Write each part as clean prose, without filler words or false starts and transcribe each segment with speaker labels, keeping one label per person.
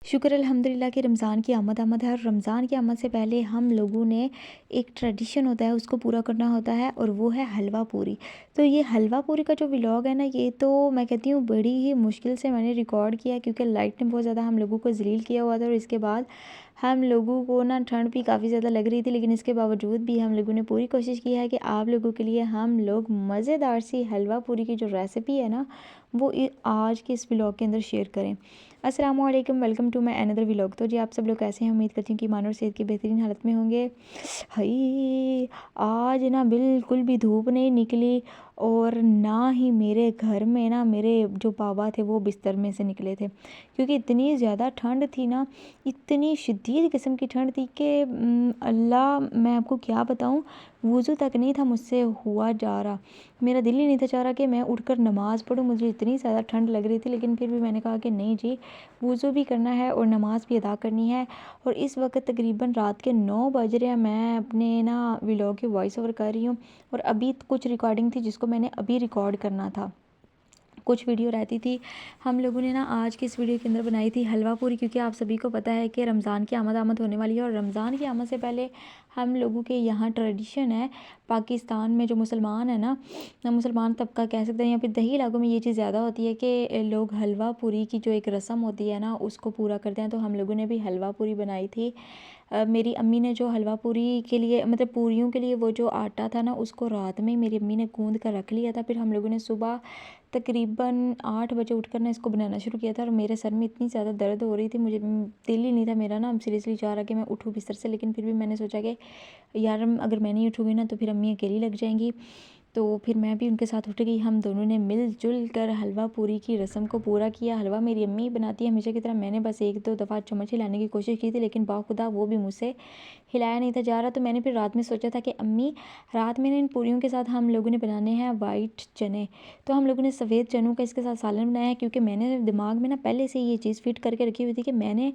Speaker 1: शुक्र अल्हम्दुलिल्लाह कि रमज़ान की आमद है और रमज़ान की आमद से पहले हम लोगों ने एक ट्रेडिशन होता है उसको पूरा करना होता है और वो है हलवा पूरी। तो ये हलवा पूरी का जो व्लॉग है ना, ये तो मैं कहती हूँ बड़ी ही मुश्किल से मैंने रिकॉर्ड किया क्योंकि लाइट ने बहुत ज़्यादा हम लोगों को ज़लील किया हुआ था और इसके बाद हम लोगों को ना ठंड भी काफ़ी ज़्यादा लग रही थी, लेकिन इसके बावजूद भी हम लोगों ने पूरी कोशिश की है कि आप लोगों के लिए हम लोग मज़ेदार सी हलवा पूरी की जो रेसिपी है ना, वो आज के इस व्लॉग के अंदर शेयर करें। अस्सलाम वालेकुम, welcome to my another vlog. तो जी आप सब लोग कैसे हैं? उम्मीद करती हूँ कि ईमान और सेहत की बेहतरीन हालत में होंगे। हई आज ना बिल्कुल भी धूप नहीं निकली और ना ही मेरे घर में ना मेरे जो बाबा थे वो बिस्तर में से निकले थे, क्योंकि इतनी ज़्यादा ठंड थी ना, इतनी शदीद किस्म की ठंड थी कि अल्लाह मैं आपको क्या बताऊँ, वज़ू तक नहीं था मुझसे हुआ जा रहा। मेरा दिल ही नहीं था चाह रहा कि मैं उठकर नमाज़ पढ़ूँ, मुझे इतनी ज़्यादा ठंड लग रही थी, लेकिन फिर भी मैंने कहा कि नहीं जी, वज़ू भी करना है और नमाज़ भी अदा करनी है। और इस वक्त तकरीबन रात के 9 बज रहे हैं, मैं अपने ना व्लॉग की वॉइस ओवर कर रही हूँ और अभी कुछ रिकॉर्डिंग थी जिसको मैंने अभी रिकॉर्ड करना था, कुछ वीडियो रहती थी। हम लोगों ने ना आज की इस वीडियो के अंदर बनाई थी हलवा पूरी, क्योंकि आप सभी को पता है कि रमज़ान की आमद होने वाली है और रमज़ान की आमद से पहले हम लोगों के यहाँ ट्रेडिशन है, पाकिस्तान में जो मुसलमान है ना, मुसलमान तबका कह सकते हैं या फिर दही इलाकों में ये चीज़ ज़्यादा होती है कि लोग हलवा पूरी की जो एक रस्म होती है ना उसको पूरा करते हैं। तो हम लोगों ने भी हलवा पूरी बनाई थी। मेरी अम्मी ने जो हलवा पूरी के लिए मतलब पूरियों के लिए वो जो आटा था ना, उसको रात में मेरी अम्मी ने गूंद कर रख लिया था। फिर हम लोगों ने सुबह तकरीबन 8 बजे उठकर ना इसको बनाना शुरू किया था और मेरे सर में इतनी ज़्यादा दर्द हो रही थी, मुझे दिल ही नहीं था मेरा ना सीरियसली चाह रहा कि मैं उठूँ बिस्तर से, लेकिन फिर भी मैंने सोचा कि यार अगर मैं नहीं उठूँगी ना तो फिर अम्मी अकेली लग जाएंगी। तो फिर मैं भी उनके साथ उठ गई। हम दोनों ने मिलजुल कर हलवा पूरी की रस्म को पूरा किया। हलवा मेरी अम्मी बनाती है हमेशा की तरह, मैंने बस 1-2 दफ़ा चम्मच हिलाने की कोशिश की थी, लेकिन बाखुदा वो भी मुझसे हिलाया नहीं था जा रहा। तो मैंने फिर रात में सोचा था कि अम्मी रात में इन पूरियों के साथ हम लोगों ने बनाने हैं वाइट चने। तो हम लोगों ने सफ़ेद चनों का इसके साथ सालन बनाया है, क्योंकि मैंने दिमाग में ना पहले से ये चीज़ फिट करके रखी हुई थी कि मैंने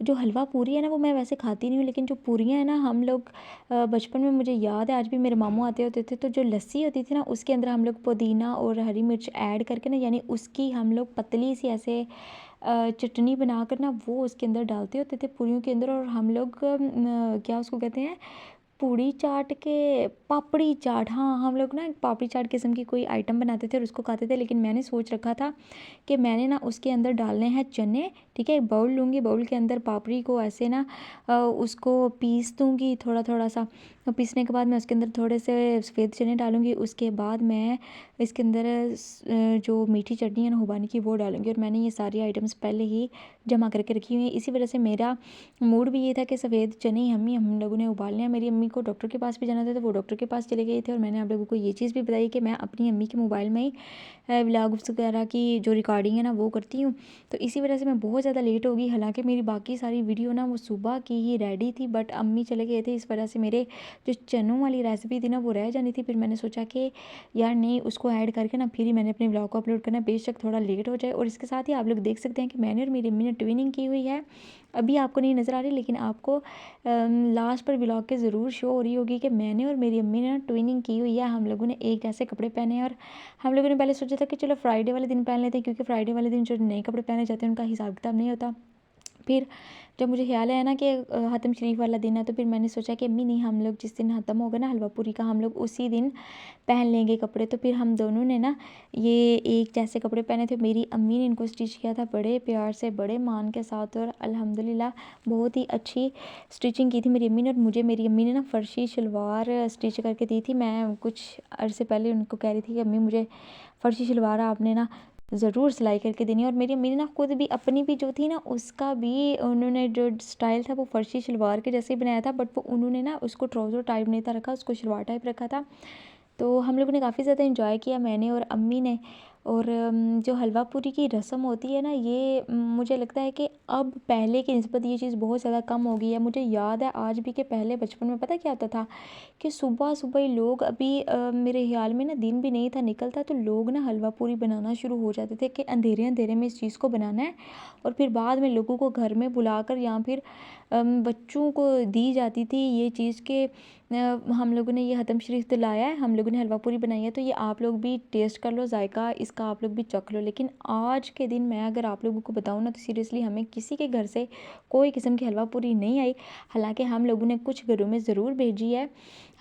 Speaker 1: जो हलवा पूरी है ना वो मैं वैसे खाती नहीं हूँ, लेकिन जो पूरियाँ हैं ना हम लोग बचपन में मुझे याद है आज भी मेरे मामू आते होते थे, तो जो लस्सी होती थी ना उसके अंदर हम लोग पुदीना और हरी मिर्च ऐड करके ना, यानी उसकी हम लोग पतली सी ऐसे चटनी बनाकर ना वो उसके अंदर डालते होते थे पूरियों के अंदर। और हम लोग क्या उसको कहते हैं, पूड़ी चाट के पापड़ी चाट, हाँ हम लोग ना एक पापड़ी चाट किस्म की कोई आइटम बनाते थे और उसको खाते थे। लेकिन मैंने सोच रखा था कि मैंने ना उसके अंदर डालने हैं चने, ठीक है। एक बाउल लूँगी, बाउल के अंदर पापड़ी को ऐसे ना उसको पीस दूँगी थोड़ा थोड़ा सा, और पीसने के बाद मैं उसके अंदर थोड़े से सफ़ेद चने डालूँगी। उसके बाद मैं इसके अंदर जो मीठी चटनी है ना खुबानी की वो डालूँगी। और मैंने ये सारी आइटम्स पहले ही जमा करके रखी हुई हैं। इसी वजह से मेरा मूड भी ये था कि सफ़ेद चने ही हम लोगों ने उबालने हैं। मेरी अम्मी को डॉक्टर के पास भी जाना था तो वो डॉक्टर के पास चले गए थे। और मैंने आप लोगों को ये चीज़ भी बताई कि मैं अपनी अम्मी के मोबाइल में ही व्लॉग्स वगैरह की जो रिकॉर्डिंग है ना वो करती हूँ। तो इसी वजह से मैं बहुत ज़्यादा लेट हो गई, हालांकि मेरी बाकी सारी वीडियो ना वो सुबह की ही रेडी थी, बट अम्मी चले गए थे, इस वजह से मेरे जो चनों वाली रेसिपी थी ना वो रह जानी थी। फिर मैंने सोचा कि यार नहीं, उसको ऐड करके ना फिर ही मैंने अपने व्लॉग को अपलोड करना, बेशक थोड़ा लेट हो जाए। और इसके साथ ही आप लोग देख सकते हैं कि मैंने और मेरी अम्मी ने ट्विनिंग की हुई है। अभी आपको नहीं नज़र आ रही, लेकिन आपको लास्ट पर व्लॉग के ज़रूर शो हो रही होगी कि मैंने और मेरी अम्मी ने ना ट्विनिंग की हुई है। हम लोगों ने एक जैसे कपड़े पहने हैं और हम लोगों ने पहले सोचा था कि चलो फ्राइडे वाले दिन पहन लेते हैं, क्योंकि फ्राइडे वाले दिन जो नए कपड़े पहने जाते हैं उनका हिसाब किताब नहीं होता। फिर जब मुझे ख्याल आया ना कि हतम शरीफ वाला दिन है, तो फिर मैंने सोचा कि अम्मी नहीं, हम लोग जिस दिन ख़त्म होगा ना हलवा पूरी का, हम लोग उसी दिन पहन लेंगे कपड़े। तो फिर हम दोनों ने ना ये एक जैसे कपड़े पहने थे। मेरी अम्मी ने इनको स्टिच किया था बड़े प्यार से, बड़े मान के साथ, और अल्हम्दुलिल्लाह बहुत ही अच्छी स्टिचिंग की थी मेरी अम्मी ने। और मुझे मेरी अम्मी ने ना फ़र्शी शलवार स्टिच करके दी थी। मैं कुछ अर्से पहले उनको कह रही थी कि अम्मी मुझे फ़र्शी शलवार आपने ना ज़रूर सिलाई करके देनी है। और मेरी अम्मी ने ना खुद भी अपनी भी जो थी ना उसका भी उन्होंने जो स्टाइल था वो फ़र्शी शलवार के जैसे ही बनाया था, बट वो उन्होंने ना उसको ट्राउज़र टाइप नहीं था रखा, उसको शलवार टाइप रखा था। तो हम लोगों ने काफ़ी ज़्यादा इंजॉय किया, मैंने और अम्मी ने। और जो हलवा पूरी की रस्म होती है ना, ये मुझे लगता है कि अब पहले की निस्बत ये चीज़ बहुत ज़्यादा कम हो गई है। मुझे याद है आज भी कि पहले बचपन में पता क्या होता था कि सुबह सुबह ही लोग, अभी मेरे ख्याल में ना दिन भी नहीं था निकलता, तो लोग ना हलवा पूरी बनाना शुरू हो जाते थे कि अंधेरे अंधेरे में इस चीज़ को बनाना है। और फिर बाद में लोगों को घर में बुलाकर या फिर बच्चों को दी जाती थी ये चीज़ के हम लोगों ने ये हतम शरीफ तो लाया है, हम लोगों ने हलवा पूरी बनाई है, तो ये आप लोग भी टेस्ट कर लो, जायका इसका आप लोग भी चख लो। लेकिन आज के दिन मैं अगर आप लोगों को बताऊँ ना, तो सीरियसली हमें किसी के घर से कोई किस्म की हलवा पूरी नहीं आई। हालांकि हम लोगों ने कुछ घरों में ज़रूर भेजी है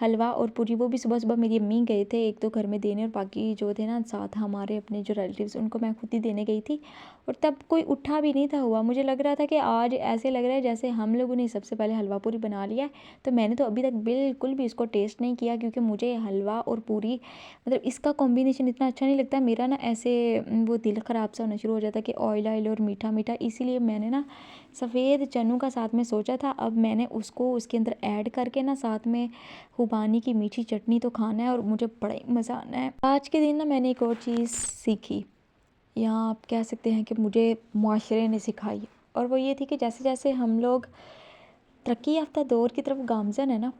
Speaker 1: हलवा और पूरी, वो भी सुबह सुबह मेरी अम्मी गए थे एक दो घर में देने, और बाकी जो थे ना साथ हमारे अपने जो रिलेटिव्स, उनको मैं खुद ही देने गई थी। और तब कोई उठा भी नहीं था हुआ, मुझे लग रहा था कि आज ऐसे लग रहा है जैसे हम लोगों ने सबसे पहले हलवा पूरी बना लिया है। तो मैंने तो अभी तक बिल्कुल भी इसको टेस्ट नहीं किया, क्योंकि मुझे हलवा और पूरी मतलब इसका कॉम्बिनेशन इतना अच्छा नहीं लगता। मेरा ना ऐसे वो दिल ख़राब सा होना शुरू हो जाता है कि ऑयल ऑयल और मीठा मीठा, इसीलिए मैंने ना सफ़ेद चनों का साथ में सोचा था। अब मैंने उसको उसके अंदर ऐड करके ना साथ में खुबानी की मीठी चटनी तो खाना है, और मुझे बड़ा ही मज़ा आना है। आज के दिन ना मैंने एक और चीज़ सीखी, या आप कह सकते हैं कि मुझे मुआशरे ने सिखाई, और वो ये थी कि जैसे जैसे हम लोग तरक्की याफ्ता दौर की तरफ गामज़न है ना,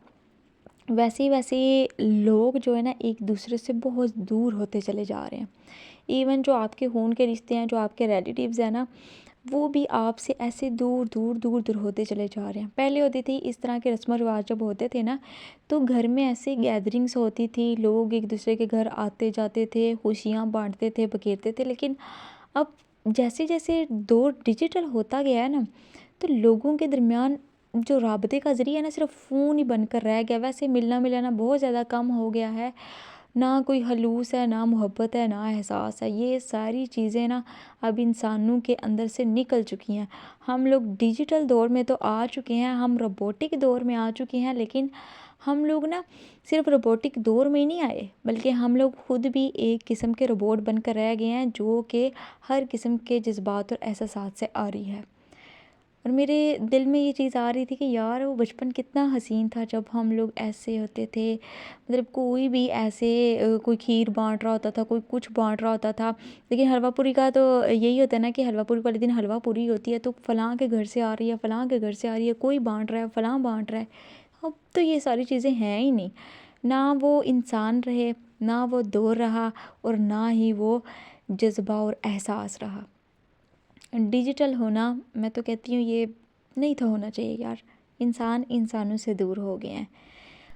Speaker 1: वैसे ही वैसे लोग जो है ना एक दूसरे से बहुत दूर होते चले जा रहे हैं। इवन जो आपके खून के रिश्ते हैं, जो आपके रिलेटिव्स हैं ना, वो भी आपसे ऐसे दूर दूर दूर दूर होते चले जा रहे हैं। पहले होती थी इस तरह के रस्म रिवाज जब होते थे ना, तो घर में ऐसे गैदरिंग्स होती थी, लोग एक दूसरे के घर आते जाते थे, खुशियाँ बांटते थे, बखेरते थे। लेकिन अब जैसे जैसे दौर डिजिटल होता गया है ना, तो लोगों के दरमियान जो राबते का ज़रिया है ना, सिर्फ फ़ोन ही बनकर रह गया। वैसे मिलना मिलाना बहुत ज़्यादा कम हो गया है, ना कोई खलूस है, ना मोहब्बत है, ना एहसास है। ये सारी चीज़ें ना अब इंसानों के अंदर से निकल चुकी हैं। हम लोग डिजिटल दौर में तो आ चुके हैं, हम रोबोटिक दौर में आ चुके हैं, लेकिन हम लोग ना सिर्फ रोबोटिक दौर में ही नहीं आए, बल्कि हम लोग खुद भी एक किस्म के रोबोट बनकर रह गए हैं, जो कि हर किस्म के जज्बात और एहसासात से आ रही है। और मेरे दिल में ये चीज़ आ रही थी कि यार वो बचपन कितना हसीन था, जब हम लोग ऐसे होते थे। मतलब कोई भी ऐसे कोई खीर बांट रहा होता था, कोई कुछ बांट रहा होता था। लेकिन हलवा पूरी का तो यही होता है ना कि हलवा पूरी वाले दिन हलवा पूरी होती है, तो फ़लाँ के घर से आ रही है, फ़लाँ के घर से आ रही है, कोई बांट रहा है, फ़लाँ बांट रहा है। अब तो ये सारी चीज़ें हैं ही नहीं, ना वो इंसान रहे, ना वो दौर रहा, और ना ही वो जज्बा और एहसास रहा। डिजिटल होना, मैं तो कहती हूँ ये नहीं था होना चाहिए यार। इंसान इंसानों से दूर हो गए हैं।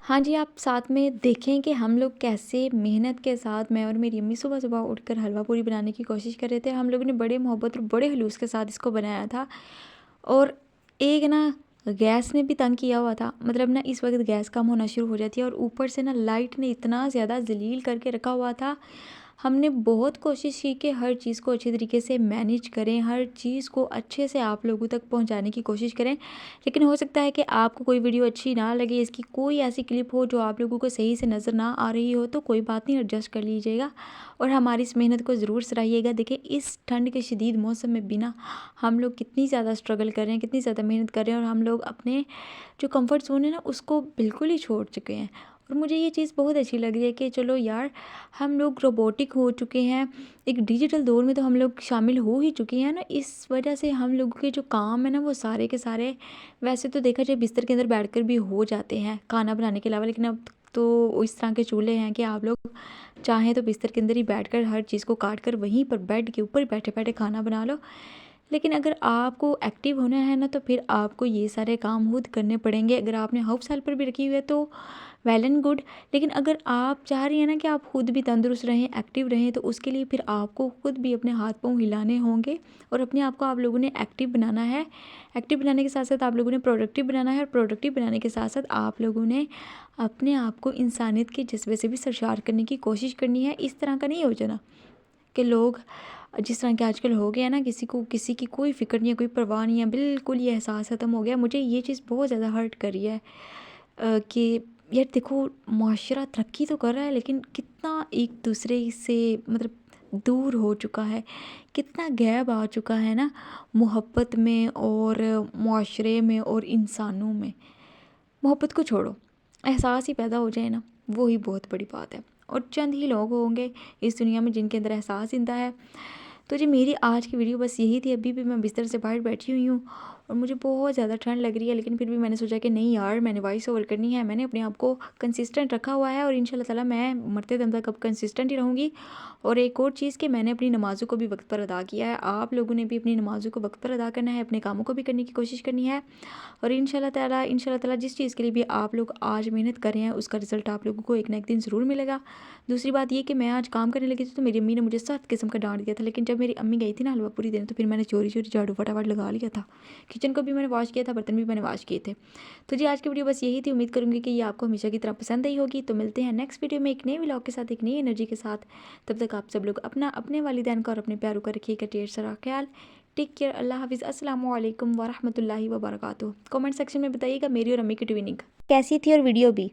Speaker 1: हाँ जी, आप साथ में देखें कि हम लोग कैसे मेहनत के साथ, मैं और मेरी अम्मी सुबह सुबह उठकर हलवा पूरी बनाने की कोशिश कर रहे थे। हम लोगों ने बड़े मोहब्बत और बड़े खलूस के साथ इसको बनाया था। और एक ना गैस ने भी तंग किया हुआ था, मतलब ना इस वक्त गैस कम होना शुरू हो जाती है, और ऊपर से ना लाइट ने इतना ज़्यादा जलील करके रखा हुआ था। हमने बहुत कोशिश की कि हर चीज़ को अच्छे तरीके से मैनेज करें, हर चीज़ को अच्छे से आप लोगों तक पहुंचाने की कोशिश करें। लेकिन हो सकता है कि आपको कोई वीडियो अच्छी ना लगे, इसकी कोई ऐसी क्लिप हो जो आप लोगों को सही से नज़र ना आ रही हो, तो कोई बात नहीं, एडजस्ट कर लीजिएगा और हमारी इस मेहनत को ज़रूर सराहिएगा। देखिए इस ठंड के शदीद मौसम में भी ना हम लोग कितनी ज़्यादा स्ट्रगल कर रहे हैं, कितनी ज़्यादा मेहनत कर रहे हैं, और हम लोग अपने जो कंफर्ट जोन है ना उसको बिल्कुल ही छोड़ चुके हैं। और मुझे ये चीज़ बहुत अच्छी लग रही है कि चलो यार, हम लोग रोबोटिक हो चुके हैं, एक डिजिटल दौर में तो हम लोग शामिल हो ही चुके हैं ना। इस वजह से हम लोगों के जो काम है ना, वो सारे के सारे वैसे तो देखा जाए बिस्तर के अंदर बैठकर भी हो जाते हैं खाना बनाने के अलावा। लेकिन अब तो इस तरह के चूल्हे हैं कि आप लोग चाहें तो बिस्तर के अंदर ही बैठकर हर चीज़ को काट कर वहीं पर बेड के ऊपर बैठे बैठे खाना बना लो। लेकिन अगर आपको एक्टिव होना है ना, तो फिर आपको ये सारे काम खुद करने पड़ेंगे। अगर आपने हाउस हेल्पर भी रखी हुई है तो वेल एंड गुड, लेकिन अगर आप चाह रही हैं ना कि आप खुद भी तंदुरुस्त रहें, एक्टिव रहें, तो उसके लिए फिर आपको खुद भी अपने हाथ पांव हिलाने होंगे, और अपने आप को आप लोगों ने एक्टिव बनाना है। एक्टिव बनाने के साथ साथ आप लोगों ने प्रोडक्टिव बनाना है, और प्रोडक्टिव बनाने के साथ साथ आप लोगों ने अपने आप को इंसानियत के जज्बे से भी सरशार करने की कोशिश करनी है। इस तरह का नहीं हो जाना कि लोग जिस तरह के आजकल हो गया ना, किसी को किसी की कोई फ़िक्र नहीं है, कोई परवाह नहीं है, बिल्कुल ये एहसास ख़त्म हो गया। मुझे ये चीज़ बहुत ज़्यादा हर्ट कर रही है कि यार देखो, माशरा तरक्की तो कर रहा है, लेकिन कितना एक दूसरे से मतलब दूर हो चुका है, कितना गैप आ चुका है ना मोहब्बत में और माशरे में और इंसानों में। मोहब्बत को छोड़ो, एहसास ही पैदा हो जाए ना, वो ही बहुत बड़ी बात है। और चंद ही लोग होंगे इस दुनिया में जिनके अंदर एहसास ज़िंदा है। तो जी मेरी आज की वीडियो बस यही थी। अभी भी मैं बिस्तर से बाहर बैठी हुई हूँ और मुझे बहुत ज़्यादा ठंड लग रही है, लेकिन फिर भी मैंने सोचा कि नहीं यार, मैंने वॉइस ओवर करनी है। मैंने अपने आप को कंसिस्टेंट रखा हुआ है और इंशाल्लाह ताला मैं मरते दम तक अब कंसिस्टेंट ही रहूँगी। और एक और चीज़ कि मैंने अपनी नमाज़ों को भी वक्त पर अदा किया है। आप लोगों ने भी अपनी नमाज़ों को वक्त पर अदा करना है, अपने कामों को भी करने की कोशिश करनी है। और इंशाल्लाह ताला जिस चीज़ के लिए भी आप लोग आज मेहनत कर रहे हैं, उसका रिज़ल्ट आप लोगों को एक ना एक दिन ज़रूर मिलेगा। दूसरी बात ये कि मैं आज काम करने लगी थी तो मेरी अम्मी ने मुझे सख्त किस्म का डांट दिया था, लेकिन जब मेरी अम्मी गई थी ना हलवा पूरी देने, तो फिर मैंने चोरी चोरी झाड़ू फटाफट लगा लिया था। किचन को भी मैंने वॉश किया था, बर्तन भी मैंने वॉश किए थे। तो जी आज की वीडियो बस यही थी। उम्मीद करूँगी कि ये आपको हमेशा की तरह पसंद आई होगी। तो मिलते हैं नेक्स्ट वीडियो में एक नए व्लॉग के साथ, एक नई एनर्जी के साथ। तब तक आप सब लोग अपना, अपने वालिदैन का और अपने प्यारों का रखिएगा ढेर सारा ख्याल। Take care. अल्लाह हाफिज़। अस्सलामु अलैकुम वरहमतुल्लाहि वबरकातुहू। कमेंट सेक्शन में बताइएगा मेरी और अम्मी की ट्विनिंग कैसी थी और वीडियो भी।